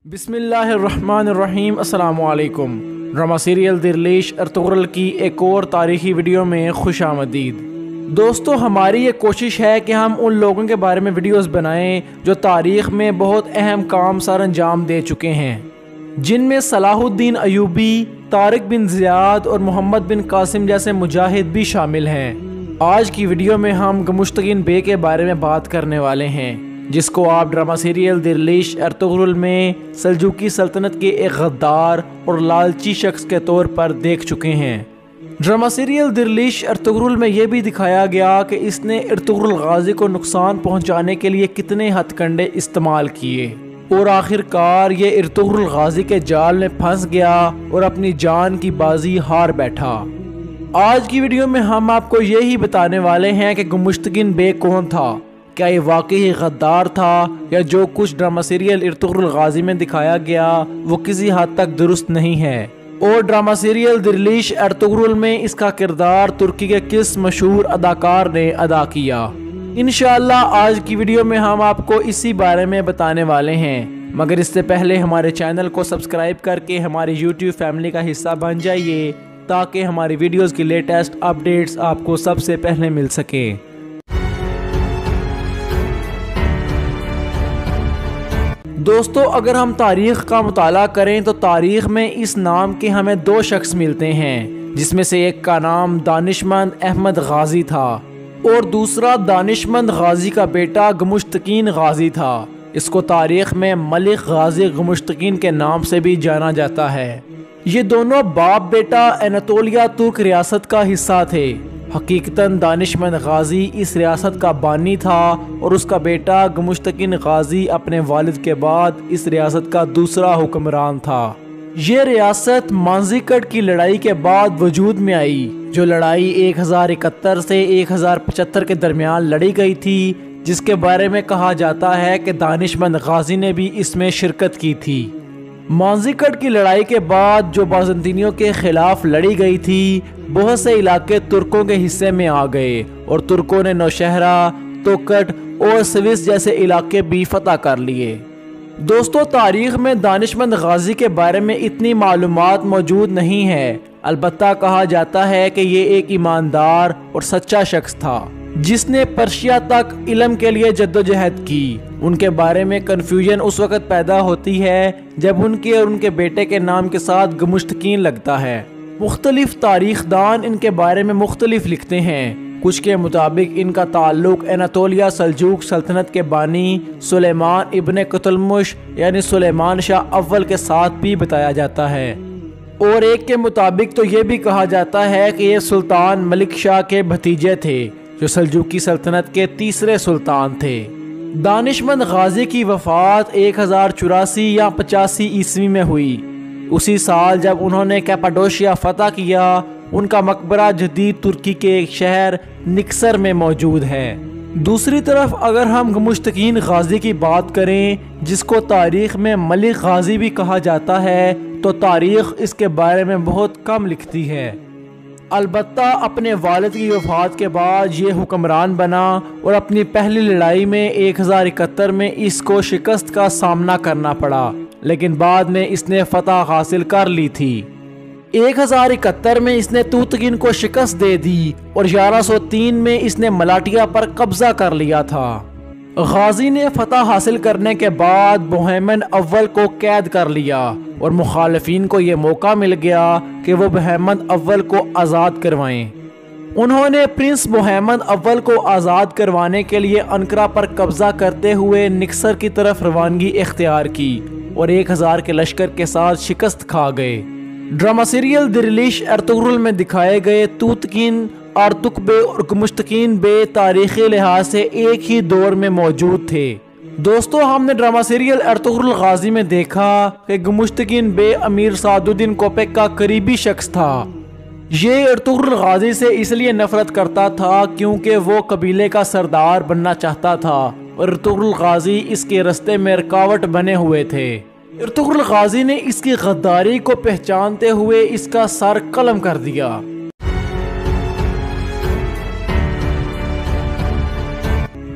بسم اللہ الرحمن الرحیم۔ السلام علیکم۔ ڈرامہ سیریل درویش ارطغرل کی ایک اور تاریخی ویڈیو میں خوش آمدید۔ دوستو، ہماری یہ کوشش ہے کہ ہم ان لوگوں کے بارے میں ویڈیوز بنائیں جو تاریخ میں بہت اہم کام سر انجام دے چکے ہیں، جن میں صلاح الدین ایوبی، طارق بن زیاد اور محمد بن قاسم جیسے مجاہد بھی شامل ہیں۔ آج کی ویڈیو میں ہم گمشتگین بے کے بارے میں بات کرنے والے ہیں، جس کو آپ ڈرامہ سیریل درویش ارطغرل میں سلجوقی سلطنت کے ایک غدار اور لالچی شخص کے طور پر دیکھ چکے ہیں۔ ڈرامہ سیریل درویش ارطغرل میں یہ بھی دکھایا گیا کہ اس نے ارطغرل غازی کو نقصان پہنچانے کے لیے کتنے ہتھ کنڈے استعمال کیے، اور آخر کار یہ ارطغرل غازی کے جال میں پھنس گیا اور اپنی جان کی بازی ہار بیٹھا۔ آج کی ویڈیو میں ہم آپ کو یہی بتانے والے ہیں کہ گمشتگین بے کون تھا، کیا یہ واقعی غدار تھا، یا جو کچھ ڈرامہ سیریل ارطغرل غازی میں دکھایا گیا وہ کسی حد تک درست نہیں ہے، اور ڈرامہ سیریل درویش ارطغرل میں اس کا کردار ترکی کے کس مشہور اداکار نے ادا کیا۔ انشاءاللہ آج کی ویڈیو میں ہم آپ کو اسی بارے میں بتانے والے ہیں، مگر اس سے پہلے ہمارے چینل کو سبسکرائب کر کے ہماری یوٹیوب فیملی کا حصہ بن جائیے، تاکہ ہماری ویڈیوز کی لیٹسٹ اپڈیٹس آپ کو سب سے پہلے مل سکیں۔ دوستو، اگر ہم تاریخ کا مطالعہ کریں تو تاریخ میں اس نام کے ہمیں دو شخص ملتے ہیں، جس میں سے ایک کا نام دانشمند احمد غازی تھا اور دوسرا دانشمند غازی کا بیٹا گمشتگین غازی تھا۔ اس کو تاریخ میں ملک غازی گمشتگین کے نام سے بھی جانا جاتا ہے۔ یہ دونوں باپ بیٹا اناطولیہ ترک ریاست کا حصہ تھے۔ حقیقتاً دانشمند غازی اس ریاست کا بانی تھا اور اس کا بیٹا گمشتگین غازی اپنے والد کے بعد اس ریاست کا دوسرا حکمران تھا۔ یہ ریاست مانزیکٹ کی لڑائی کے بعد وجود میں آئی، جو لڑائی 1071 سے 1075 کے درمیان لڑی گئی تھی، جس کے بارے میں کہا جاتا ہے کہ دانشمند غازی نے بھی اس میں شرکت کی تھی۔ مانزیکٹ کی لڑائی کے بعد جو بازنطینیوں کے خلاف لڑی گئی تھی، بہت سے علاقے ترکوں کے حصے میں آ گئے اور ترکوں نے نوشہرہ، توکٹ اور سوس جیسے علاقے بھی فتح کر لیے۔ دوستو، تاریخ میں دانشمند غازی کے بارے میں اتنی معلومات موجود نہیں ہے، البتہ کہا جاتا ہے کہ یہ ایک ایماندار اور سچا شخص تھا، جس نے پرشیا تک علم کے لیے جدوجہد کی۔ ان کے بارے میں کنفیوژن اس وقت پیدا ہوتی ہے جب ان کے اور ان کے بیٹے کے نام کے ساتھ گمشتگین لگتا ہے۔ مختلف تاریخ دان ان کے بارے میں مختلف لکھتے ہیں۔ کچھ کے مطابق ان کا تعلق اناطولیہ سلجوق سلطنت کے بانی سلیمان ابن قتلمش یعنی سلیمان شاہ اول کے ساتھ بھی بتایا جاتا ہے، اور ایک کے مطابق تو یہ بھی کہا جاتا ہے کہ یہ سلطان ملک شاہ کے بھتیجے تھے، جو سلجوقی سلطنت کے تیسرے سلطان تھے۔ دانشمند غازی کی وفات 1084 یا 85 عیسوی میں ہوئی۔ اسی سال جب انہوں نے کیپاڈوشیا فتح کیا، ان کا مقبرہ جدید ترکی کے ایک شہر نکسر میں موجود ہے۔ دوسری طرف اگر ہم گمشتگین غازی کی بات کریں، جس کو تاریخ میں ملک غازی بھی کہا جاتا ہے، تو تاریخ اس کے بارے میں بہت کم لکھتی ہے۔ البتہ اپنے والد کی وفات کے بعد یہ حکمران بنا اور اپنی پہلی لڑائی میں 1071 میں اس کو شکست کا سامنا کرنا پڑا، لیکن بعد میں اس نے فتح حاصل کر لی تھی۔ 1071 میں اس نے توتگین کو شکست دے دی اور 1103 میں اس نے ملاٹیا پر قبضہ کر لیا تھا۔ غازی نے فتح حاصل کرنے کے بعد بوہیمن اول کو قید کر لیا اور مخالفین کو یہ موقع مل گیا کہ وہ بوہیمن اول کو آزاد کروائیں۔ انہوں نے پرنس بوہیمن اول کو آزاد کروانے کے لیے انقرہ پر قبضہ کرتے ہوئے نکسر کی طرف روانگی اختیار کی اور 1000 کے لشکر کے ساتھ شکست کھا گئے۔ ڈرامہ سیریل درویش ارطغرل میں دکھائے گئے توتگین، آرتک بے اور گمشتگین بے تاریخی لحاظ سے ایک ہی دور میں موجود تھے۔ دوستو، ہم نے ڈرامہ سیریل ارطغرل غازی میں دیکھا کہ گمشتگین بے امیر سعد الدین کوپیک کا قریبی شخص تھا۔ یہ ارطغرل غازی سے اس لیے نفرت کرتا تھا کیونکہ وہ قبیلے کا سردار بننا چاہتا تھا اور ارطغرل غازی اس کے راستے میں رکاوٹ بنے ہوئے تھے۔ ارطغرل غازی نے اس کی غداری کو پہچانتے ہوئے اس کا سر قلم کر دیا۔